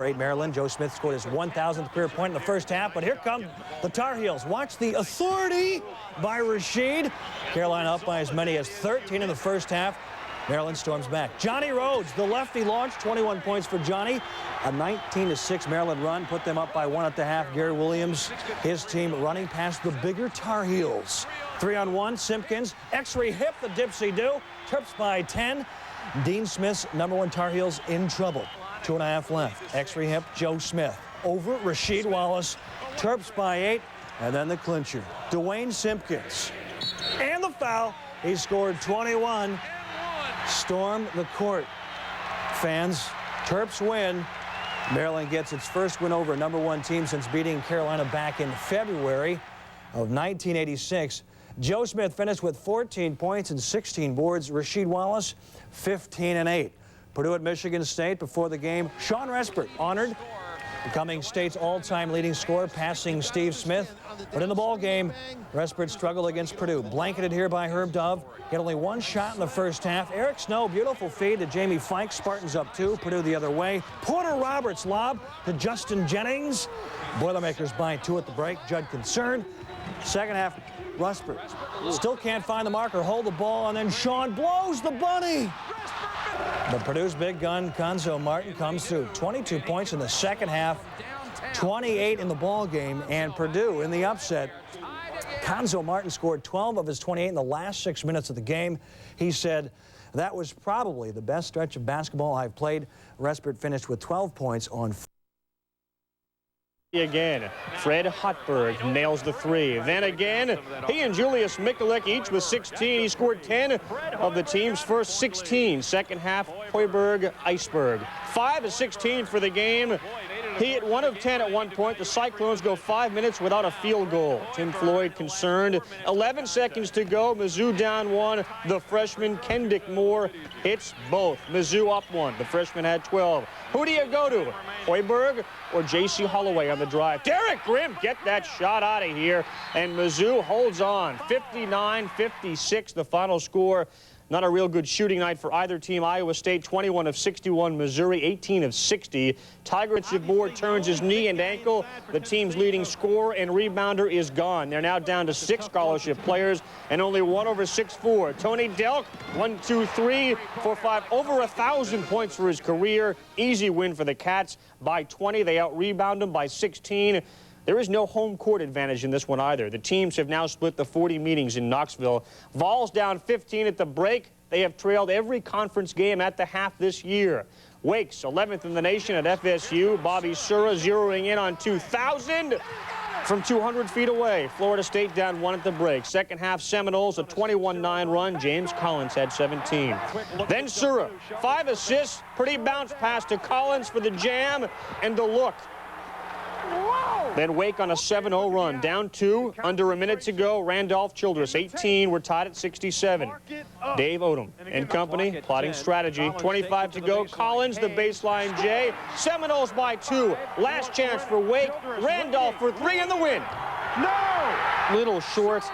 Maryland. Joe Smith scored his 1,000th career point in the first half, but here come the Tar Heels. Watch the authority by Rasheed. Carolina up by as many as 13 in the first half. Maryland storms back. Johnny Rhodes, the lefty, launched 21 points for Johnny. A 19-6 Maryland run put them up by 1 at the half. Gary Williams, his team running past the bigger Tar Heels. 3-on-1, Simpkins, X-ray hip, the dipsy-do. Terps by 10. Dean Smith's #1 Tar Heels in trouble. 2.5 left. X-ray hip, Joe Smith. Over Rasheed Wallace. Terps by 8. And then the clincher. Dwayne Simpkins. And the foul. He scored 21. Storm the court. Fans, Terps win. Maryland gets its first win over a #1 team since beating Carolina back in February of 1986. Joe Smith finished with 14 points and 16 boards. Rasheed Wallace, 15 and 8. Purdue at Michigan State before the game. Sean Respert honored, becoming state's all-time leading scorer, passing Steve Smith. But in the ball game, Respert struggled against Purdue. Blanketed here by Herb Dove. He had only 1 shot in the first half. Eric Snow, beautiful feed to Jamie Fike. Spartans up 2. Purdue the other way. Porter Roberts lob to Justin Jennings. Boilermakers by 2 at the break. Judd concerned. Second half, Respert still can't find the marker. Hold the ball, and then Sean blows the bunny. But Purdue's big gun, Conzo Martin, comes through. 22 points in the second half, 28 in the ball game, and Purdue in the upset. Conzo Martin scored 12 of his 28 in the last 6 minutes of the game. He said, "That was probably the best stretch of basketball I've played." Respert finished with 12 points on. Again, Fred Hotberg nails the 3. Then again, he and Julius Mikulik each with 16. He scored 10 of the team's first 16. Second half, Hoiberg, Iceberg. 5 of 16 for the game. He hit 1 of 10 at one point. The Cyclones go 5 minutes without a field goal. Tim Floyd concerned. 11 seconds to go. Mizzou down 1. The freshman Kendick Moore hits both. Mizzou up 1. The freshman had 12. Who do you go to? Hoiberg or J.C. Holloway on the drive? Derek Grimm, get that shot out of here. And Mizzou holds on. 59-56, the final score. Not a real good shooting night for either team. Iowa State 21 of 61, Missouri 18 of 60. Tiger Board turns his knee and ankle. The team's leading scorer and rebounder is gone. They're now down to 6 scholarship players and only 1 over 6'4". Tony Delk, 1, 2, 3, 4, 5, over 1,000 points for his career. Easy win for the Cats by 20. They out-rebound them by 16. There is no home court advantage in this one either. The teams have now split the 40 meetings in Knoxville. Vols down 15 at the break. They have trailed every conference game at the half this year. Wake's 11th in the nation at FSU. Bobby Sura zeroing in on 2,000 from 200 feet away. Florida State down 1 at the break. Second half, Seminoles, a 21-9 run. James Collins had 17. Then Sura, 5 assists. Pretty bounce pass to Collins for the jam and the look. Then Wake on a 7-0 run, down 2, under a minute to go. Randolph Childress, 18, we're tied at 67. Dave Odom and company plotting strategy. 25 to go. Collins, the baseline J. Seminoles by 2. Last chance for Wake. Randolph for 3 and the win. No! Little short.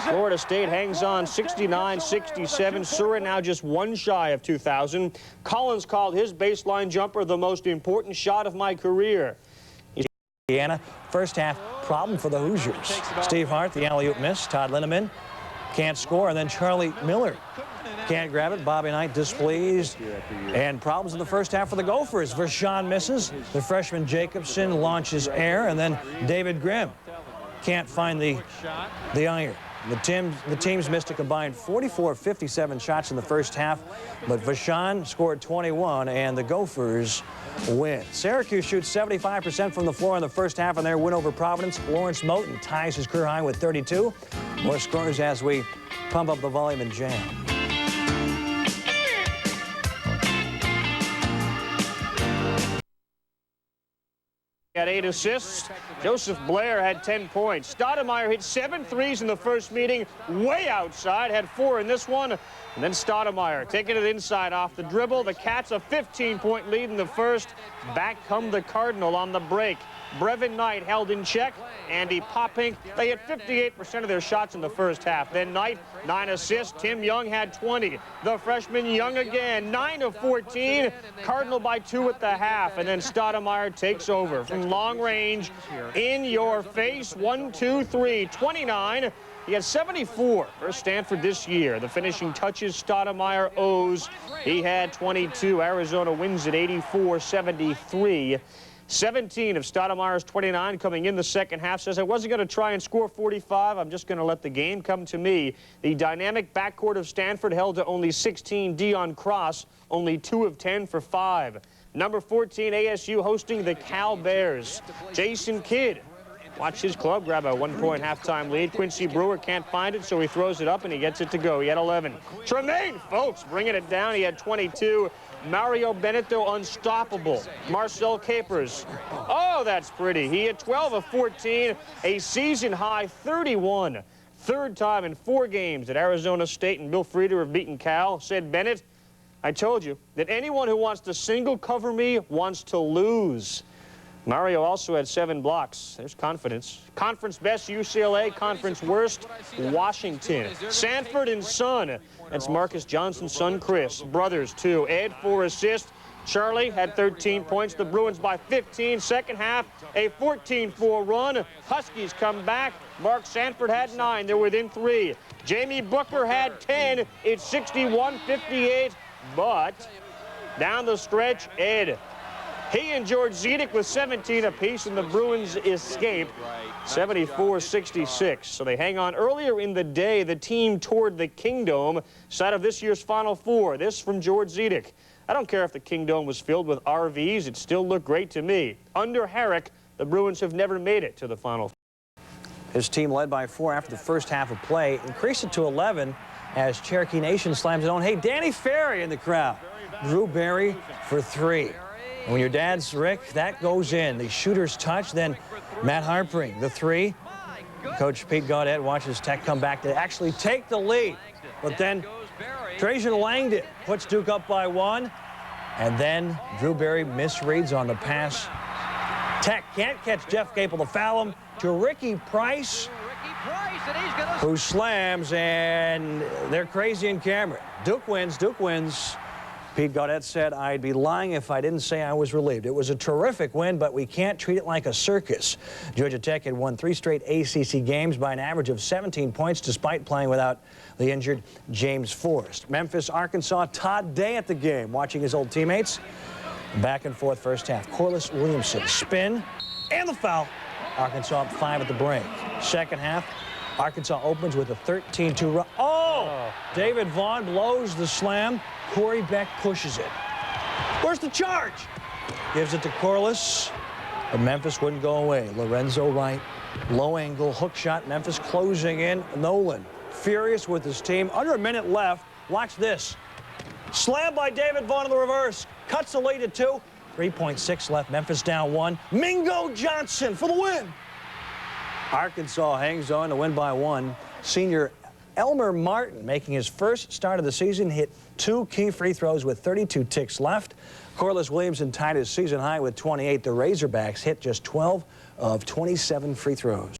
Florida State hangs on 69-67. Sura now just 1 shy of 2,000. Collins called his baseline jumper the most important shot of my career. Indiana, first half problem for the Hoosiers. Steve Hart, the alley-oop miss. Todd Linneman can't score, and then Charlie Miller can't grab it. Bobby Knight displeased, and problems in the first half for the Gophers. Vershawn misses. The freshman Jacobson launches air, and then David Grimm can't find the iron. The teams missed a combined 44 57 shots in the first half, but Vershawn scored 21, and the Gophers win. Syracuse shoots 75% from the floor in the first half in their win over Providence. Lawrence Moten ties his career high with 32. More scores as we pump up the volume and jam. Had 8 assists. Joseph Blair had 10 points. Stoudemire hit 7 threes in the first meeting, way outside, had 4 in this one. And then Stoudemire taking it inside off the dribble. The Cats a 15-point lead in the first. Back come the Cardinal on the break. Brevin Knight held in check. Andy Poppink, they hit 58% of their shots in the first half. Then Knight, 9 assists. Tim Young had 20. The freshman Young again, 9 of 14. Cardinal by 2 at the half. And then Stoudemire takes over from long range, in your face. 1, 2, 3, 29. He had 74 for Stanford this year. The finishing touches Stoudemire owes. He had 22. Arizona wins at 84-73. 17 of Stoudemire's 29 coming in the second half. Says, I wasn't going to try and score 45. I'm just going to let the game come to me. The dynamic backcourt of Stanford held to only 16. Dion Cross, only 2 of 10 for 5. Number 14, ASU hosting the Cal Bears. Jason Kidd. Watch his club grab a 1-point halftime lead. Quincy Brewer can't find it, so he throws it up and he gets it to go. He had 11. Tremaine Folks bringing it down. He had 22. Mario Benito unstoppable. Marcel Capers. Oh, that's pretty. He had 12 of 14, a season high 31. Third time in 4 games that Arizona State and Bill Frieder have beaten Cal. Said Bennett, I told you that anyone who wants to single cover me wants to lose. Mario also had 7 blocks. There's confidence. Conference best UCLA, conference worst Washington. Sanford and Son. That's Marcus Johnson's son Chris. Brothers, 2. Ed, 4 assists. Charlie had 13 points. The Bruins by 15. Second half, a 14-4 run. Huskies come back. Mark Sanford had 9. They're within 3. Jamie Booker had 10. It's 61-58. But down the stretch, Ed. He and George Zedek with 17 apiece, and the Bruins escape 74-66. So they hang on. Earlier in the day, the team toured the Kingdome, side of this year's Final Four. This from George Zedek. I don't care if the Kingdome was filled with RVs. It still looked great to me. Under Herrick, the Bruins have never made it to the Final Four. His team led by 4 after the first half of play. Increased it to 11 as Cherokee Nation slams it on. Hey, Danny Ferry in the crowd. Drew Barry for 3. And when your dad's Rick, that goes in. The shooter's touch, then Matt Harpring, the 3. Coach Pete Gaudet watches Tech come back to actually take the lead. But then Trajan Langdon puts Duke up by 1. And then Drew Barry misreads on the pass. Tech can't catch Jeff Capel to foul him to Ricky Price, who slams, and they're crazy in Cameron. Duke wins. Duke wins. Pete Gaudet said, I'd be lying if I didn't say I was relieved. It was a terrific win, but we can't treat it like a circus. Georgia Tech had won 3 straight ACC games by an average of 17 points, despite playing without the injured James Forrest. Memphis, Arkansas, Todd Day at the game, watching his old teammates. Back and forth first half. Corliss Williamson, spin, and the foul. Arkansas up 5 at the break. Second half, Arkansas opens with a 13-2 run. Oh! David Vaughn blows the slam. Corey Beck pushes it. Where's the charge? Gives it to Corliss, but Memphis wouldn't go away. Lorenzo Wright, low angle, hook shot. Memphis closing in. Nolan, furious with his team. Under a minute left. Watch this. Slam by David Vaughn in the reverse. Cuts the lead to 2. 3.6 left. Memphis down 1. Mingo Johnson for the win. Arkansas hangs on to win by 1. Senior Elmer Martin, making his first start of the season, hit 2 key free throws with 32 ticks left. Corliss Williamson tied his season high with 28. The Razorbacks hit just 12 of 27 free throws.